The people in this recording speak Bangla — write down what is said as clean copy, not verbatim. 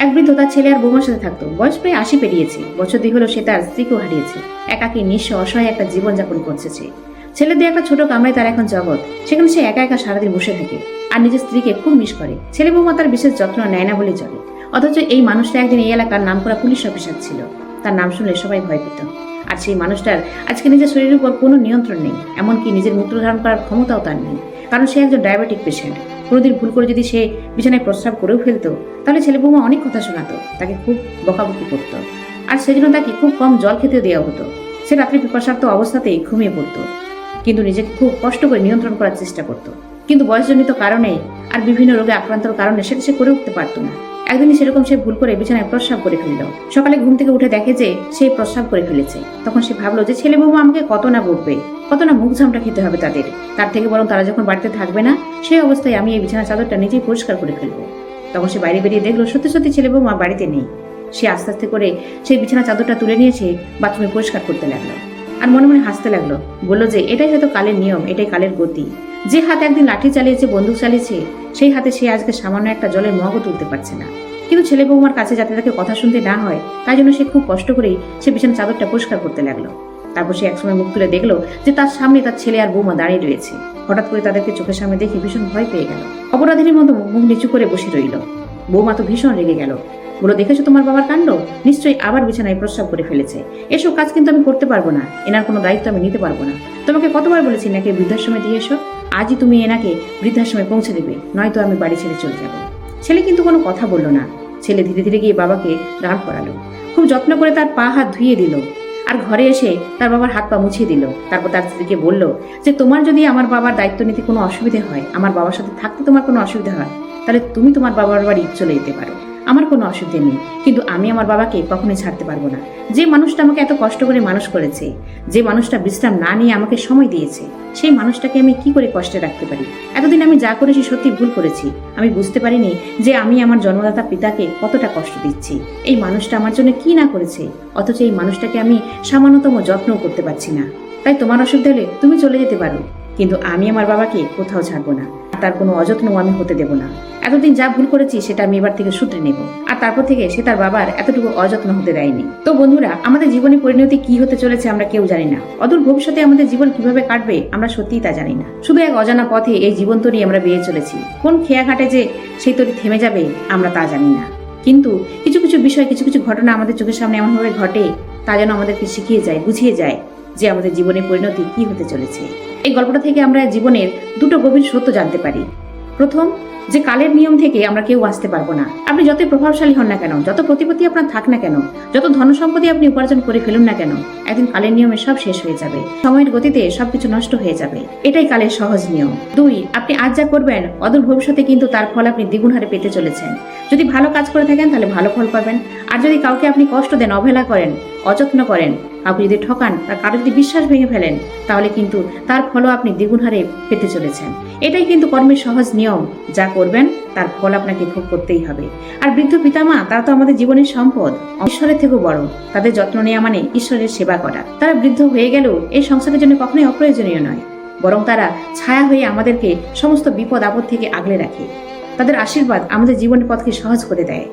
এক বৃদ্ধ তার ছেলে আর বৌমার সাথে থাকতো। বয়স প্রায় 80 পেরিয়েছে। বছর 2 হলো সে তার স্ত্রীকেও হারিয়েছে। একাকী নিঃস্ব অসহায় একটা জীবনযাপন করছে সে। ছেলে দিয়ে একটা ছোট কামরায় তার এখন জগৎ। সেখানে সে একা একা সারাদিন বসে থাকে আর নিজের স্ত্রীকে খুব মিস করে। ছেলে বৌমা তার বিশেষ যত্ন নেয় না বলে চলে। অথচ এই মানুষটা একদিন এই এলাকার নামকরা পুলিশ অফিসার ছিল। তার নাম শুনলে সবাই ভয় পেত। আর সেই মানুষটার আজকে নিজের শরীরের উপর কোনো নিয়ন্ত্রণ নেই, এমনকি নিজের মূত্র ধারণ করার ক্ষমতাও তার নেই। কারণ সে একজন ডায়াবেটিক পেশেন্ট। কোনোদিন ভুল করে যদি সে বিছানায় প্রস্রাব করেও ফেলতো, তাহলে ছেলে বৌমা অনেক কথা শোনাতো, তাকে খুব বকাবকি করতো। আর সেজন্য তাকে খুব কম জল খেতে দেওয়া হতো। সে রাত্রে পিপাসার্ত অবস্থাতেই ঘুমিয়ে পড়তো, কিন্তু নিজেকে খুব কষ্ট করে নিয়ন্ত্রণ করার চেষ্টা করত। কিন্তু বয়সজনিত কারণে আর বিভিন্ন রোগে আক্রান্তর কারণে সেটা সে করে উঠতে পারতো না। একদিনই সেরকম সে ভুল করে বিছানায় প্রস্রাব করে ফেলল। সকালে ঘুম থেকে উঠে দেখে যে সে প্রস্রাব করে ফেলেছে। তখন সে ভাবলো যে ছেলে বৌমা আমাকে কত না বকবে, কত না মুখ ঝামটা খেতে হবে তাদের। তার থেকে বরং তারা যখন বাড়িতে থাকবে না, সেই অবস্থায় আমি এই বিছানা চাদরটা নিজেই পরিষ্কার করে ফেলবো। তখন সে বাইরে বেরিয়ে দেখলো সত্যি সত্যি ছেলে বৌমা বাড়িতে নেই। সে আস্তে আস্তে করে সেই বিছানা চাদরটা তুলে নিয়েছে, বাথরুমে পরিষ্কার করতে লাগলো। আর মনে মনে হাসতে লাগলো। বললো যে এটাই হয়তো কালের নিয়ম, এটাই কালের গতি। যে হাতে একদিন লাঠি চালিয়েছে, বন্দুক চালিয়েছে, সেই হাতে সে আজকে সামান্য একটা জলের মগও তুলতে পারছে না। কিন্তু ছেলে বৌমার কাছে যাতে তাকে কথা শুনতে না হয়, তাই জন্য সে খুব কষ্ট করেই সে বিছানা চাদরটা পরিষ্কার করতে লাগলো। তারপর সে একসময় মুখ তুলে দেখলো যে তার সামনে তার ছেলে আর বৌমা দাঁড়িয়ে রয়েছে। হঠাৎ করে তাদেরকে চোখের সামনে দেখে ভীষণ ভয় পেয়ে গেল। অপরাধীর মতো মুখ নিচু করে বসে রইল। বৌমা তো ভীষণ রেগে গেল। বলো, দেখেছো তোমার বাবার কাণ্ড? নিশ্চয়ই আবার বিছানায় প্রস্রাব করে ফেলেছে। এসব কাজ কিন্তু আমি করতে পারবো না, এনার কোনো দায়িত্ব আমি নিতে পারবো না। তোমাকে কতবার বলেছি নাকি বৃদ্ধাশ্রমে দিয়ে এসো। আজই তুমি এনাকে বৃদ্ধাশ্রমে পৌঁছে দেবে, নয়তো আমি বাড়ি ছেড়ে চলে যাব। ছেলে কিন্তু কোনো কথা বলল না। ছেলে ধীরে ধীরে গিয়ে বাবাকে দাঁড় করালো। খুব যত্ন করে তার পা হাত ধুইয়ে দিল আর ঘরে এসে তার বাবার হাত পা মুছিয়ে দিল। তারপর তার স্ত্রীকে বলল যে তোমার যদি আমার বাবার দায়িত্ব নিতে কোনো অসুবিধে হয়, আমার বাবার সাথে থাকতে তোমার কোনো অসুবিধা হয়, তাহলে তুমি তোমার বাবার বাড়ি চলে যেতে পারো, আমার কোনো অসুবিধে নেই। কিন্তু আমি আমার বাবাকে কখনোই ছাড়তে পারবো না। যে মানুষটা আমাকে এত কষ্ট করে মানুষ করেছে, যে মানুষটা বিশ্রাম না নিয়ে আমাকে সময় দিয়েছে, সেই মানুষটাকে আমি কি করে কষ্টে রাখতে পারি? এতদিন আমি যা করেছি সত্যি ভুল করেছি। আমি বুঝতে পারিনি যে আমি আমার জন্মদাতা পিতাকে কতটা কষ্ট দিচ্ছি। এই মানুষটা আমার জন্য কি না করেছে, অথচ এই মানুষটাকে আমি সামান্যতম যত্নও করতে পারছি না। তাই তোমার অসুবিধা হলে তুমি চলে যেতে পারো, কিন্তু আমি আমার বাবাকে কোথাও ছাড়বো না। তার কোনো অযত্নও আমি হতে দেব না। এতদিন যা ভুল করেছি সেটা আমি এবার থেকে শুধরে নেব। আর তারপর থেকে সে তার বাবার এতটুকু অযত্ন হতে দেয়নি। তো বন্ধুরা, আমাদের জীবনের পরিণতি কি হতে চলেছে আমরা কেউ জানি না। অদূর ভবিষ্যতে আমাদের জীবন কিভাবে কাটবে আমরা সত্যিই তা জানি না। শুধু এক অজানা পথে এই জীবন তরি আমরা বেয়ে চলেছি। কোন খেয়াঘাটে যে সেই তরি থেমে যাবে আমরা তা জানি না। কিন্তু কিছু কিছু বিষয়, কিছু কিছু ঘটনা আমাদের চোখের সামনে এমনভাবে ঘটে, তা যেন আমাদেরকে শিখিয়ে যায়, বুঝিয়ে যায় যে আমাদের জীবনের পরিণতি কি হতে চলেছে। এই গল্পটা থেকে আমরা জীবনের দুটো গভীর সত্য জানতে পারি। প্রথম, যে কালের নিয়ম থেকে আমরা কেউ বাঁচতে পারবো না। আপনি যতই প্রভাবশালী হন না কেন, যত প্রতিপত্তি আপনার থাক না কেন, যত ধন সম্পত্তি আপনি উপার্জন করে ফেলুন না কেন, একদিন কালের নিয়মে সব শেষ হয়ে যাবে। সময়ের গতিতে সবকিছু নষ্ট হয়ে যাবে। এটাই কালের সহজ নিয়ম। 2, আপনি আজ যা করবেন অদূর ভবিষ্যতে কিন্তু তার ফল আপনি দ্বিগুণ হারে পেতে চলেছেন। যদি ভালো কাজ করে থাকেন তাহলে ভালো ফল পাবেন। আর যদি কাউকে আপনি কষ্ট দেন, অবহেলা করেন, অযত্ন করেন, কাউকে যদি ঠকান, তার কারো যদি বিশ্বাস ভেঙে ফেলেন, তাহলে কিন্তু তার ফলও আপনি দ্বিগুণ হারে পেতে চলেছেন। এটাই কিন্তু কর্মের সহজ নিয়ম। যা করবেন তার ফল আপনাকে ভোগ করতেই হবে। আর বৃদ্ধ পিতামা, তারা তো আমাদের জীবনের সম্পদ, ঈশ্বরের থেকেও বড়। তাদের যত্ন নেওয়া মানে ঈশ্বরের সেবা করা। তারা বৃদ্ধ হয়ে গেলেও এই সংসারের জন্য কখনোই অপ্রয়োজনীয় নয়, বরং তারা ছায়া হয়ে আমাদেরকে সমস্ত বিপদ আপদ থেকে আগলে রাখে। তাদের আশীর্বাদ আমাদের জীবনের পথকে সহজ করে দেয়।